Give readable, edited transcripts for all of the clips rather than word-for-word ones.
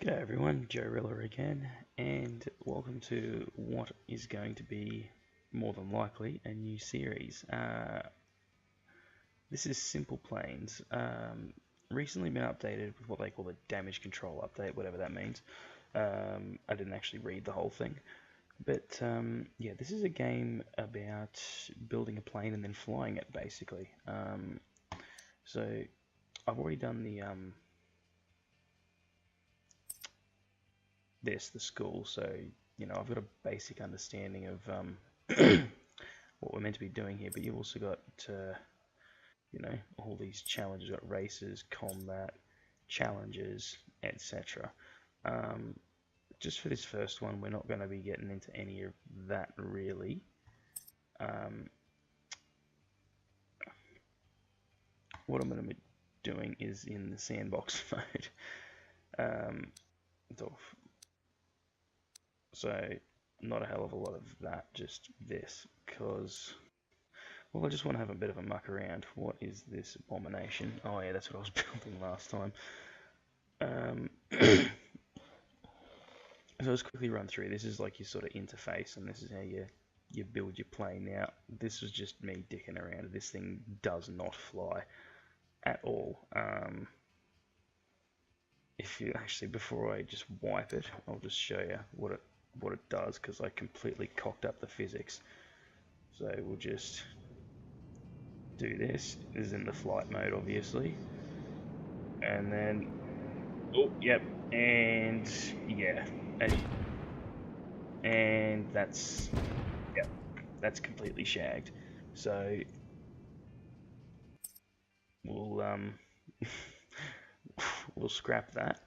G'day everyone, JoeRilla again, and welcome to what is going to be, more than likely, a new series. This is Simple Planes. Recently been updated with what they call the damage control update, whatever that means. I didn't actually read the whole thing, but yeah, this is a game about building a plane and then flying it, basically. So I've already done the school, so I've got a basic understanding of what we're meant to be doing here. But you've also got all these challenges. You've got races, combat, challenges, etc. Just for this first one, we're not going to be getting into any of that really. What I'm going to be doing is in the sandbox mode. So not a hell of a lot of that, just this, because, well, I just want to have a bit of a muck around. What is this abomination? Oh yeah, that's what I was building last time. So let's quickly run through. This is like your sort of interface, and this is how you build your plane. Now, this was just me dicking around. This thing does not fly at all. If you actually, before I just wipe it, I'll just show you what it does, because I completely cocked up the physics. So we'll just do this. This is in the flight mode, obviously, and then yep, and yeah, and that's completely shagged. So we'll we'll scrap that,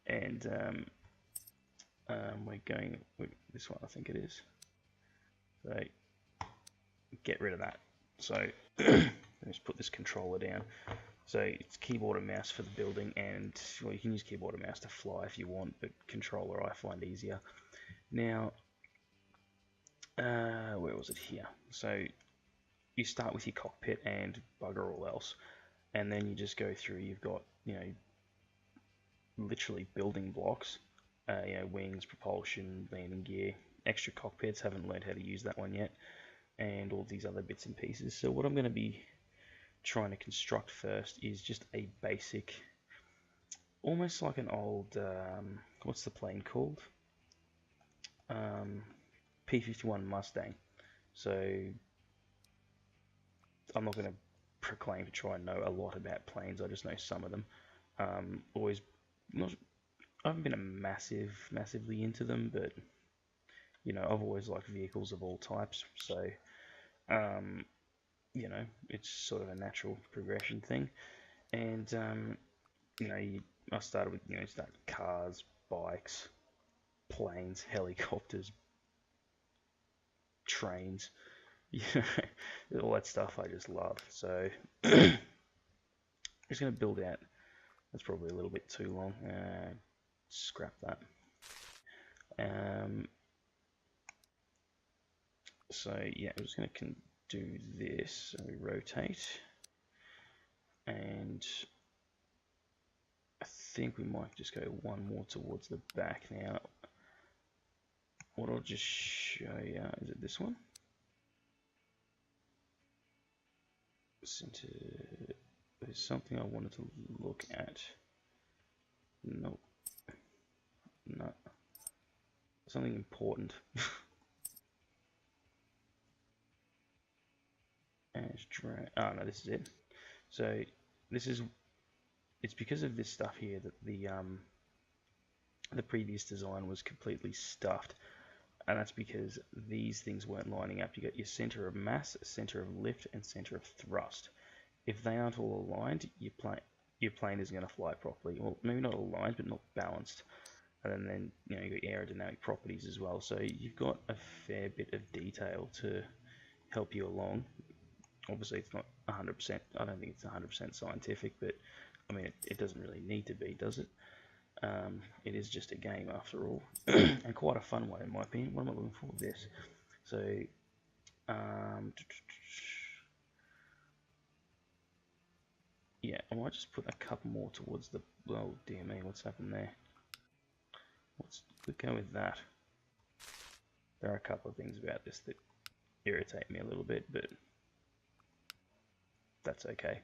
and we're going with this one, I think it is. So get rid of that. So let's put this controller down. So it's keyboard and mouse for the building, and well, you can use keyboard and mouse to fly if you want, but controller I find easier. Now, where was it here? So you start with your cockpit and bugger all else, and then you just go through. You've got literally building blocks, wings, propulsion, landing gear, extra cockpits. Haven't learned how to use that one yet, and all these other bits and pieces. So what I'm going to be trying to construct first is just a basic, almost like an old, what's the plane called? P-51 Mustang. So I'm not going to proclaim to try and know a lot about planes. I just know some of them. Always not. I haven't been massively into them, but I've always liked vehicles of all types. So it's sort of a natural progression thing. And I started with cars, bikes, planes, helicopters, trains, all that stuff I just love. So I'm just going to build out. That's probably a little bit too long. Scrap that. So yeah, I'm just going to do this. So we rotate, and I think we might just go one more towards the back now. What I'll just show you, is it this one? Center. There's something I wanted to look at. Nope. No. Something important. Oh no, this is it. So it's because of this stuff here that the previous design was completely stuffed, and that's because these things weren't lining up. You got your center of mass, center of lift, and center of thrust. If they aren't all aligned, your plane isn't going to fly properly. Well, maybe not aligned, but not balanced. And then you got aerodynamic properties as well. So you've got a fair bit of detail to help you along. Obviously, it's not 100%. I don't think it's 100% scientific, but I mean, it doesn't really need to be, does it? It is just a game after all, and quite a fun one in my opinion. What am I looking for? This. So, yeah, I might just put a couple more towards the. Oh dear me, what's happened there? We'll go with that. There are a couple of things about this that irritate me a little bit, but that's okay.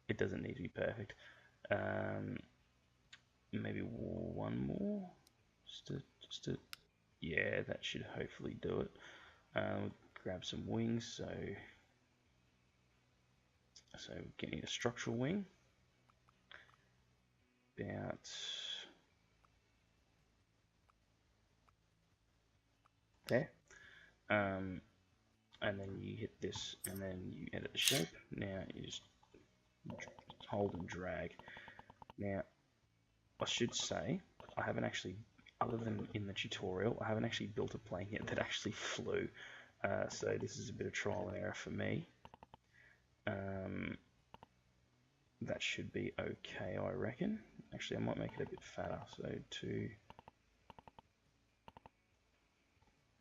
It doesn't need to be perfect. Maybe one more, just to, yeah, that should hopefully do it. Grab some wings, so getting a structural wing, about there, and then you hit this, and then you edit the shape. Now you just hold and drag. Now, I should say, I haven't actually, other than in the tutorial, I haven't actually built a plane yet that actually flew. So this is a bit of trial and error for me. That should be okay, I reckon. Actually, I might make it a bit fatter. So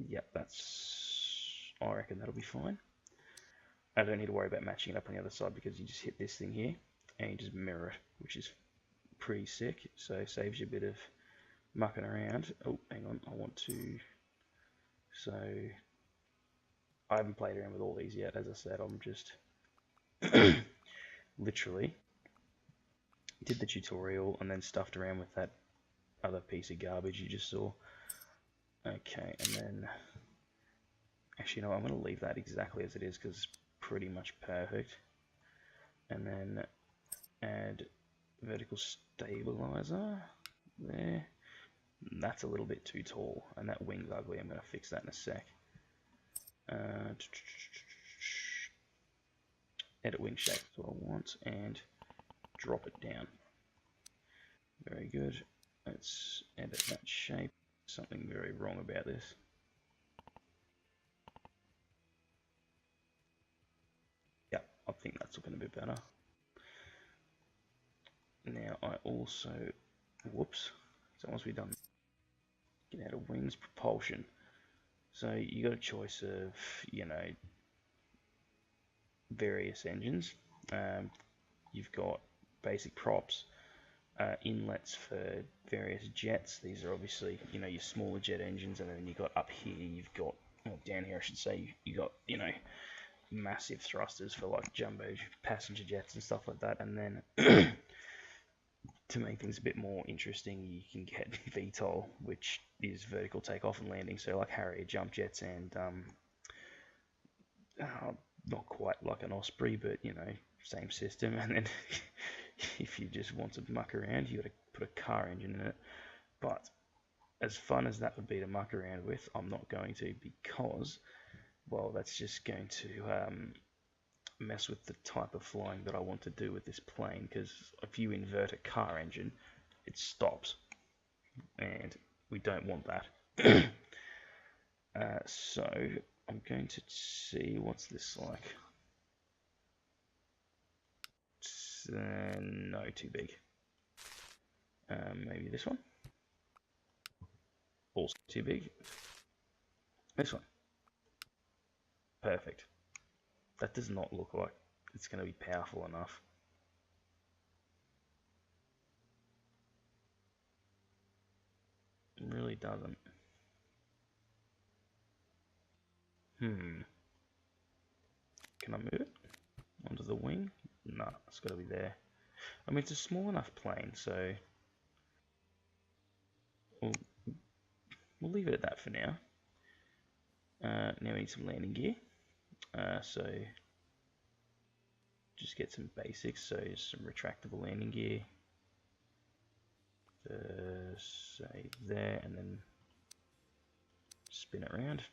yep, I reckon that'll be fine. I don't need to worry about matching it up on the other side because you just hit this thing here and you just mirror it, which is pretty sick. So saves you a bit of mucking around. Oh, hang on, I want to. So I haven't played around with all these yet. As I said, I'm just literally did the tutorial and then stuffed around with that other piece of garbage you just saw. Okay, and then actually, no, I'm going to leave that exactly as it is because it's pretty much perfect. And then add vertical stabilizer there. That's a little bit too tall, and that wing's ugly. I'm going to fix that in a sec. Edit wing shape is what I want, and drop it down. Very good. Let's edit that shape. Something very wrong about this. Yeah, I think that's looking a bit better. Now I also, whoops, so once we've done, get out of wings, propulsion. So you got a choice of, you know, various engines. You've got basic props, inlets for various jets. These are obviously, you know, your smaller jet engines, and then you got up here, you've got, well, down here I should say, you got, you know, massive thrusters for like jumbo passenger jets and stuff like that. And then to make things a bit more interesting, you can get VTOL, which is vertical takeoff and landing. So like Harrier jump jets and not quite like an Osprey, but you know, same system. And then if you just want to muck around, you got to put a car engine in it. But as fun as that would be to muck around with, I'm not going to, because, well, that's just going to mess with the type of flying that I want to do with this plane. Because if you invert a car engine, it stops, and we don't want that. So I'm going to see what's this like. No, too big. Maybe this one. Also too big. This one. Perfect. That does not look like it's going to be powerful enough. It really doesn't. Can I move it onto the wing? No, it's got to be there. I mean, it's a small enough plane, so we'll leave it at that for now. Now we need some landing gear. So just get some basics. So some retractable landing gear. Say there, and then spin it around.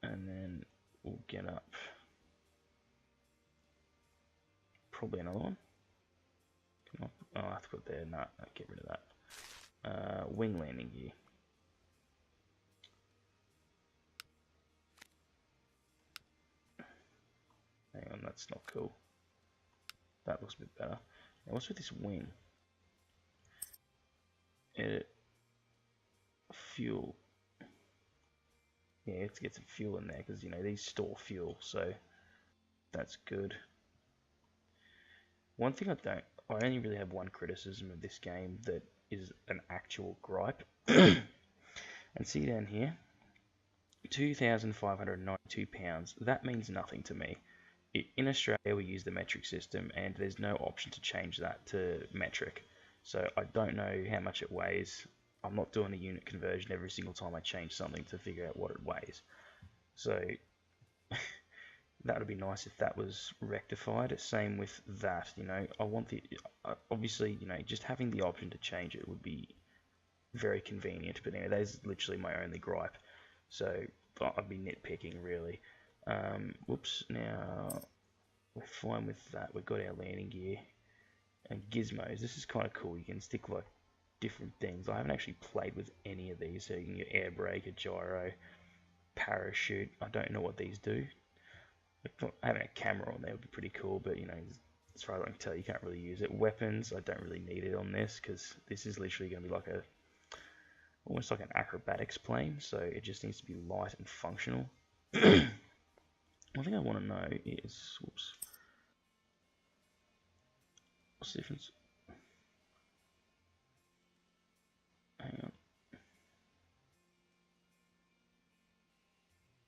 And then we'll get up probably another one. Come on. Oh, I have to put it there. No, I'll get rid of that. Wing landing gear. Hang on, that's not cool. That looks a bit better. Now, what's with this wing? Edit fuel. Yeah, let's get some fuel in there because, you know, these store fuel, so that's good. One thing I I only really have one criticism of this game that is an actual gripe. And see down here, £2,592. That means nothing to me. In Australia, we use the metric system, and there's no option to change that to metric. So I don't know how much it weighs. I'm not doing a unit conversion every single time I change something to figure out what it weighs. So that would be nice if that was rectified. Same with that, you know. I want the obviously, you know, just having the option to change it would be very convenient. But anyway, that is literally my only gripe. So I'd be nitpicking really. Whoops. Now we're fine with that. We've got our landing gear and gizmos. This is kind of cool. You can stick like different things. I haven't actually played with any of these. So you can get air brake, a gyro, parachute. I don't know what these do. Having a camera on there would be pretty cool, but you know, as far as I can tell, you can't really use it. Weapons, I don't really need it on this because this is literally going to be like almost like an acrobatics plane, so it just needs to be light and functional. One thing I want to know is, whoops, what's the difference? Hang on.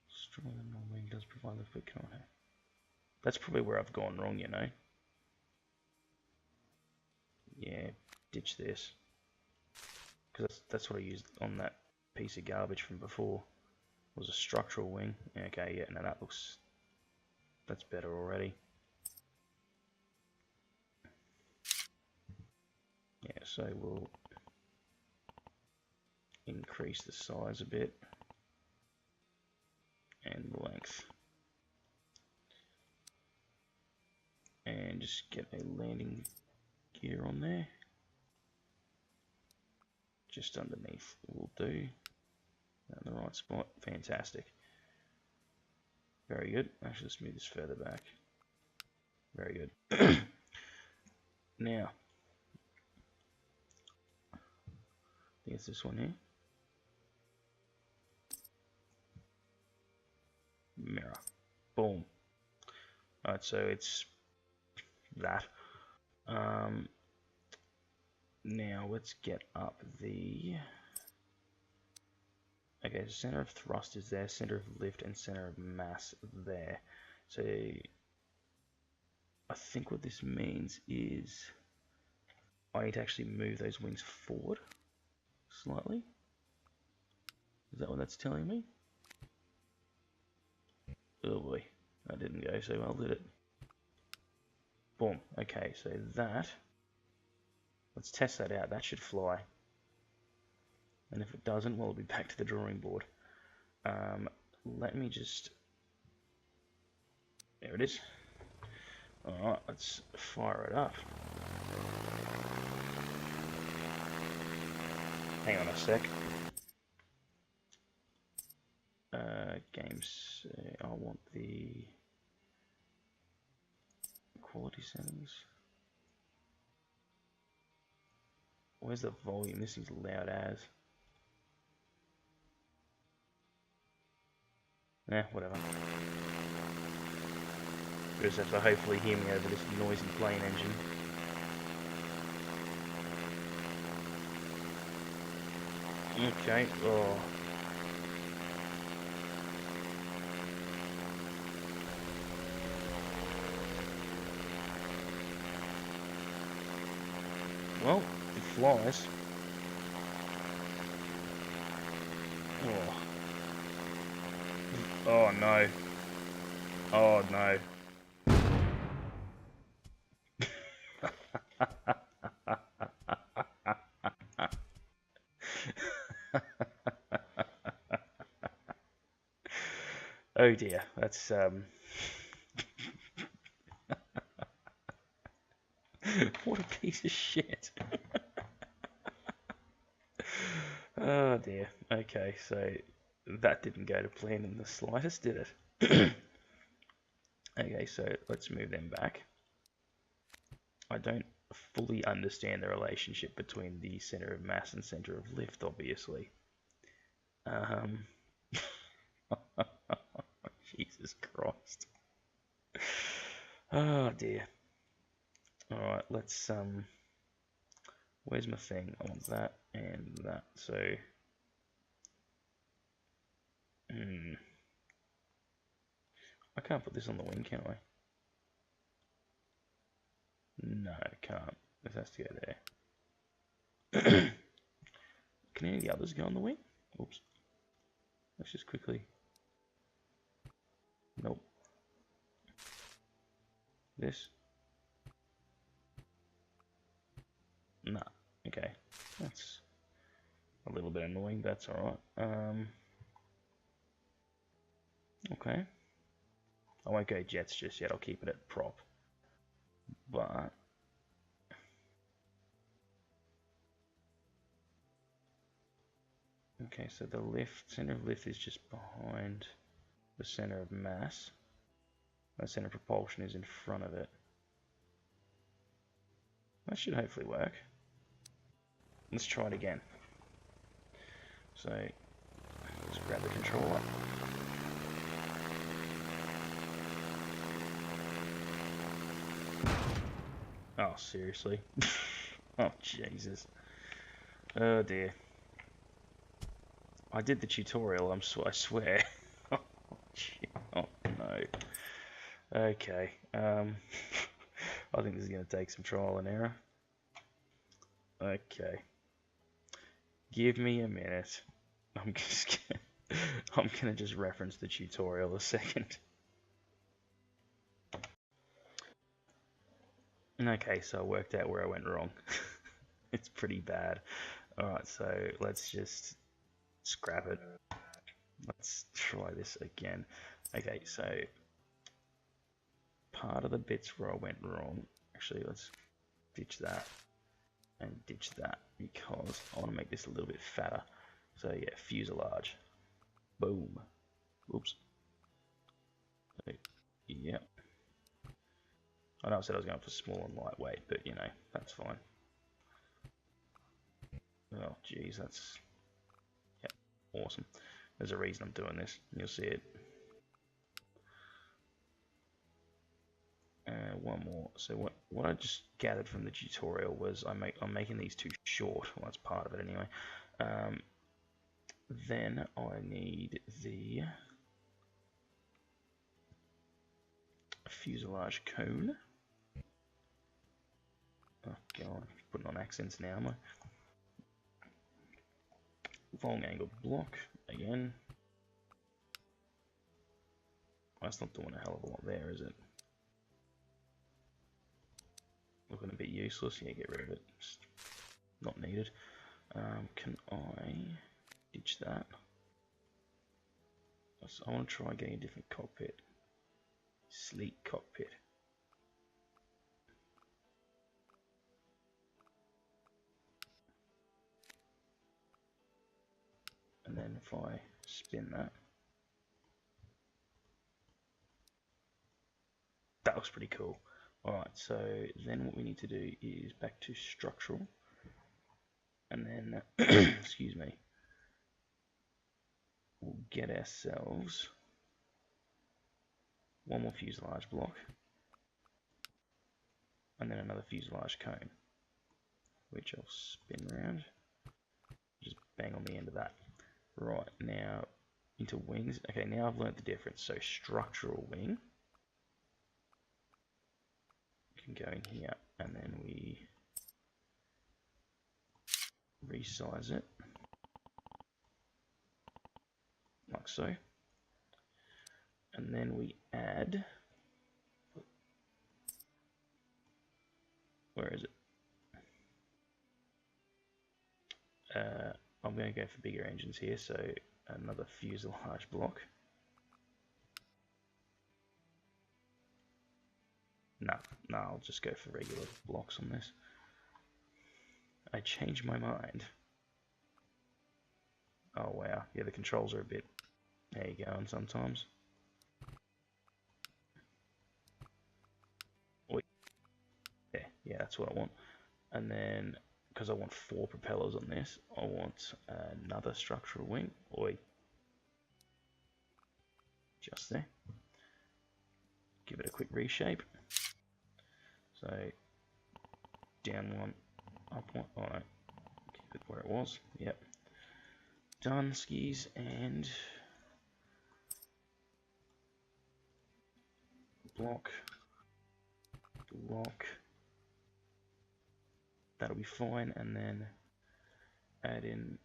Stronger than wing does provide lift, but can't have. That's probably where I've gone wrong, you know. Yeah, ditch this. Because that's what I used on that piece of garbage from before. It was a structural wing. Okay, yeah, no, that's better already. Yeah, so we'll increase the size a bit and the length. And just get a landing gear on there. Just underneath will do. In the right spot. Fantastic. Very good. Actually, let's move this further back. Very good. Now, I think it's this one here. Mirror. Boom. Alright, so it's that. Now let's get up the... Okay, so center of thrust is there, center of lift and center of mass there. So I think what this means is I need to actually move those wings forward slightly. Is that what that's telling me? Oh boy, that didn't go so well, did it? Boom. Okay, so that, let's test that out. That should fly. And if it doesn't, well, we'll be back to the drawing board. Let me just... There it is. Alright, let's fire it up. Hang on a sec. Games... I want the... quality settings. Where's the volume? This thing's loud as. Whatever. You just have to hopefully hear me over this noisy plane engine. Okay, oh. Well, it flies. Oh. Oh no. Oh no. Oh dear, that's what a piece of shit. Oh dear. Okay, so that didn't go to plan in the slightest, did it? Okay, so let's move them back. I don't fully understand the relationship between the center of mass and center of lift, obviously. Jesus Christ. Oh dear. Alright, let's where's my thing? I want that and that. So I can't put this on the wing, can I? No, I can't. This has to go there. Can any of the others go on the wing? Oops. Let's just quickly. Nope. This. Nah. Okay. That's a little bit annoying, but that's alright. Okay. I won't go jets just yet, I'll keep it at prop. But okay, so the center of lift is just behind the center of mass. The center of propulsion is in front of it. That should hopefully work. Let's try it again. So let's grab the controller. Oh, seriously? Oh, Jesus. Oh, dear. I did the tutorial, I swear. Oh, no. Okay. I think this is going to take some trial and error. Okay. Give me a minute. I'm gonna just reference the tutorial a second. Okay, so I worked out where I went wrong. It's pretty bad. Alright, so let's just scrap it. Let's try this again. Okay, so part of the bits where I went wrong, actually let's ditch that and ditch that because I want to make this a little bit fatter. So yeah, fuselage. Boom. Oops. Yep. I know I said I was going for small and lightweight, but you know, that's fine. Oh, geez, that's awesome. There's a reason I'm doing this. You'll see it. One more. So what I just gathered from the tutorial was I'm making these too short. Well, that's part of it anyway. Then I need the fuselage cone. Oh god, I'm putting on accents now, am I? Long angle block again. That's not doing a hell of a lot there, is it? Looking a bit useless. Yeah, get rid of it. Just not needed. Can I ditch that? I want to try getting a different cockpit. Sleek cockpit. And then if I spin that, that looks pretty cool. Alright, so then what we need to do is back to structural. And then, excuse me, we'll get ourselves one more fuselage block. And then another fuselage cone, which I'll spin around. Just bang on the end of that. Right, now into wings. Okay, now I've learned the difference. So structural wing can go in here, and then we resize it like so, and then we add, where is it? I'm going to go for bigger engines here, so another fuselage block. No, I'll just go for regular blocks on this. I changed my mind. Oh wow, yeah, the controls are a bit, there you go, and sometimes. Yeah, that's what I want. And then, because I want 4 propellers on this, I want another structural wing. Oi. Just there. Give it a quick reshape. So, Down one, up one. Oh no, keep it where it was. Yep. Done, skis, and block. That'll be fine, and then add in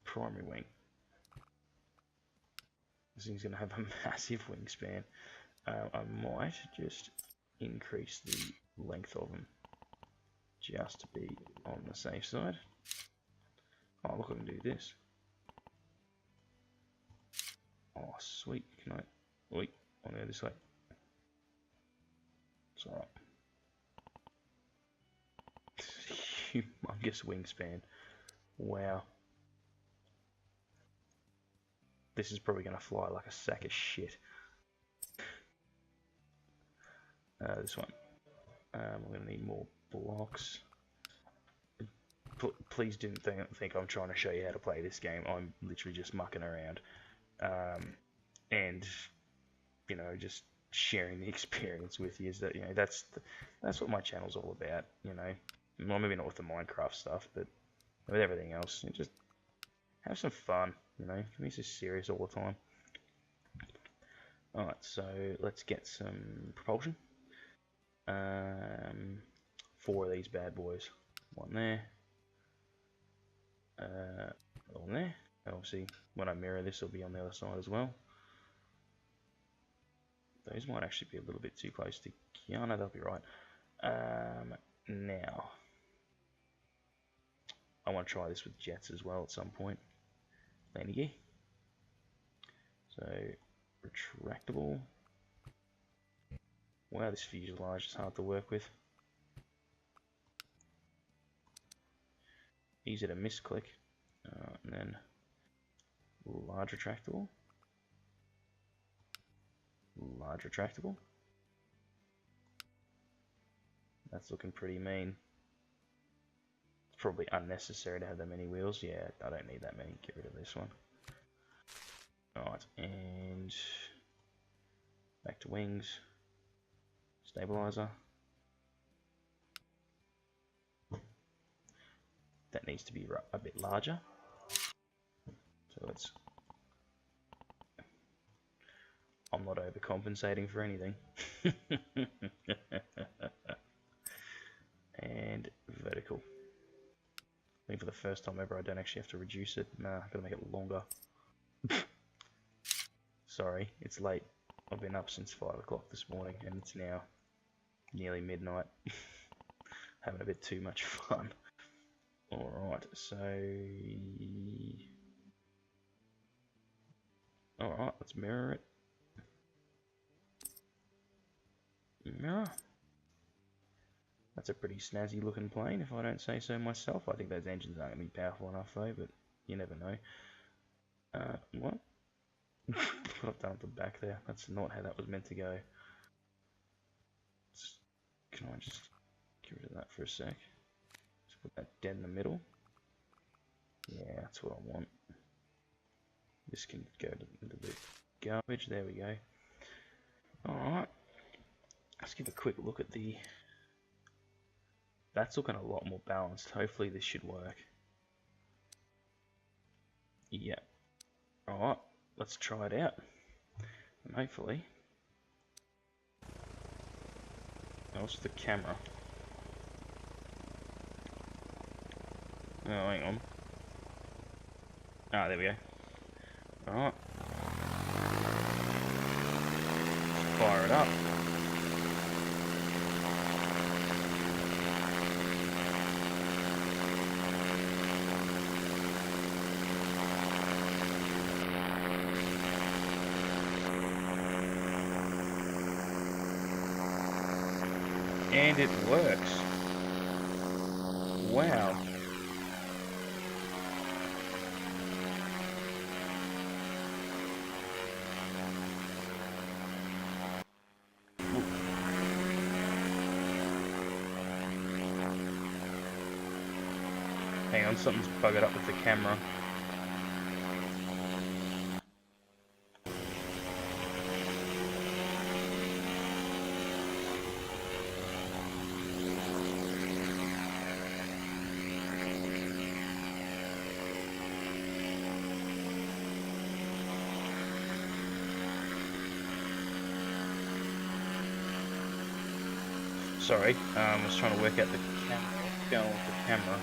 primary wing. This thing's going to have a massive wingspan. I might just increase the length of them just to be on the safe side. Oh, look, I can do this. Oh, sweet. Can I? Wait, I'll go this way. It's alright. Humongous wingspan. Wow. This is probably going to fly like a sack of shit. This one. We're going to need more blocks. Please don't think I'm trying to show you how to play this game. I'm literally just mucking around. And, you know, just sharing the experience with you. Is that, you know, that's what my channel's all about, you know. Well, maybe not with the Minecraft stuff, but with everything else. You just have some fun, you know. For me, it's just serious all the time. Alright, so let's get some propulsion. 4 of these bad boys. One there. One there. And obviously, when I mirror this, it'll be on the other side as well. Those might actually be a little bit too close to Kiana. They'll be right. Now, I want to try this with jets as well at some point. Landing gear. So, retractable. Wow, this fuselage is hard to work with. Easy to misclick. And then large retractable. Large retractable. That's looking pretty mean. It's probably unnecessary to have that many wheels. Yeah, I don't need that many. Get rid of this one. Alright, and back to wings. Stabilizer. That needs to be a bit larger. So let's... I'm not overcompensating for anything. And vertical. I think for the first time ever I don't actually have to reduce it. Nah, I've got to make it longer. Sorry, it's late. I've been up since 5 o'clock this morning and it's now nearly midnight. Having a bit too much fun. Alright, so... Alright, let's mirror it. Mirror. That's a pretty snazzy looking plane, if I don't say so myself. I think those engines aren't going to be powerful enough though, but you never know. What? What I've done at the back there. That's not how that was meant to go. Can I just get rid of that for a sec? Just put that dead in the middle. Yeah, that's what I want. This can go into the garbage. There we go. Alright. Let's give a quick look at the... That's looking a lot more balanced. Hopefully this should work. Yeah. Alright, let's try it out. And hopefully... Oh, what's the camera? Oh, hang on. Ah, there we go. Alright. Fire it up. And it works. Wow. Hang on, something's buggered up with the camera. sorry, I was trying to work out the camera. What's going on with the camera?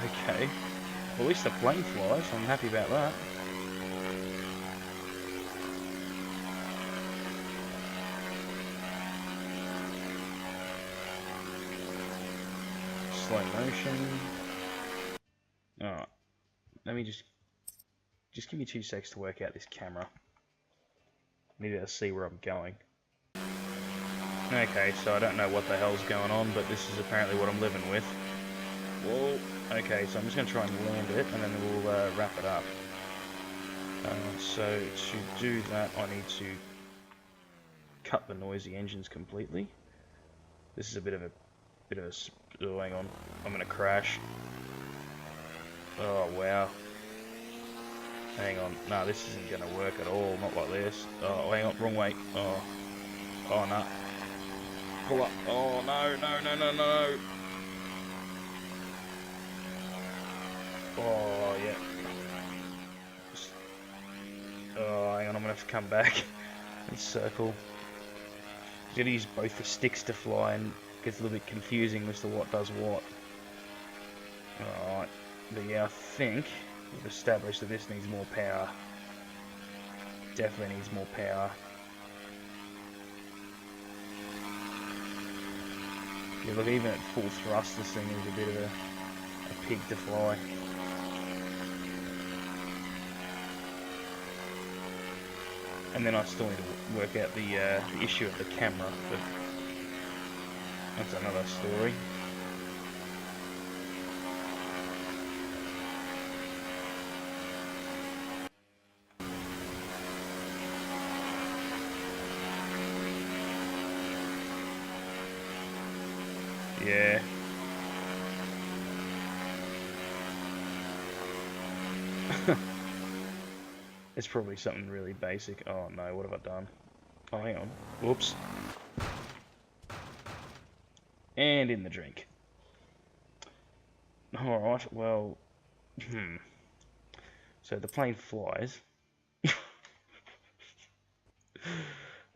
Okay. Well, at least the plane flies. I'm happy about that. Slow motion. Alright. Let me just give me 2 seconds to work out this camera. Need to see where I'm going. Okay, so I don't know what the hell's going on, but this is apparently what I'm living with. Whoa. Okay, so I'm just going to try and land it, and then we'll wrap it up. So to do that, I need to cut the noisy engines completely. This is a bit of a oh, hang on, I'm going to crash. Oh wow. Hang on, no, this isn't going to work at all, not like this. Oh, hang on, wrong way. Oh no. Pull up. Oh no. Oh yeah. Oh, hang on, I'm gonna have to come back and circle. You gotta use both the sticks to fly, and it gets a little bit confusing as to what does what. Alright, but yeah, I think we've established that this needs more power. Definitely needs more power. Yeah, look, even at full thrust, this thing is a bit of a pig to fly. And then I still need to work out the issue of the camera, but that's another story. Yeah. It's probably something really basic. Oh no, what have I done? Oh, hang on. Whoops. And in the drink. Alright, well... So the plane flies.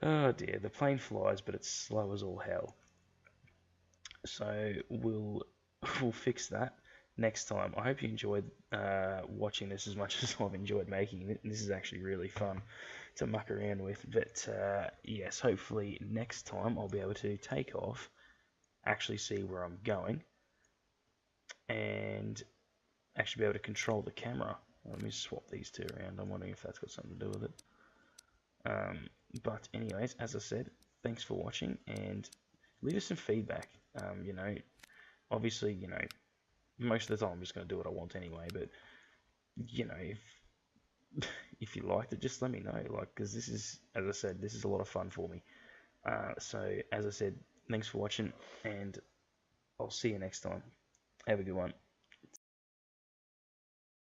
Oh dear, the plane flies, but it's slow as all hell. So we'll fix that next time. I hope you enjoyed watching this as much as I've enjoyed making it. This is actually really fun to muck around with. But yes, hopefully next time I'll be able to take off, actually see where I'm going, and actually be able to control the camera. Let me swap these two around. I'm wondering if that's got something to do with it. But anyways, as I said, thanks for watching, and leave us some feedback. You know, obviously, you know, most of the time I'm just going to do what I want anyway, but, you know, if you liked it, just let me know, like, because this is, as I said, this is a lot of fun for me. So, as I said, thanks for watching, and I'll see you next time. Have a good one.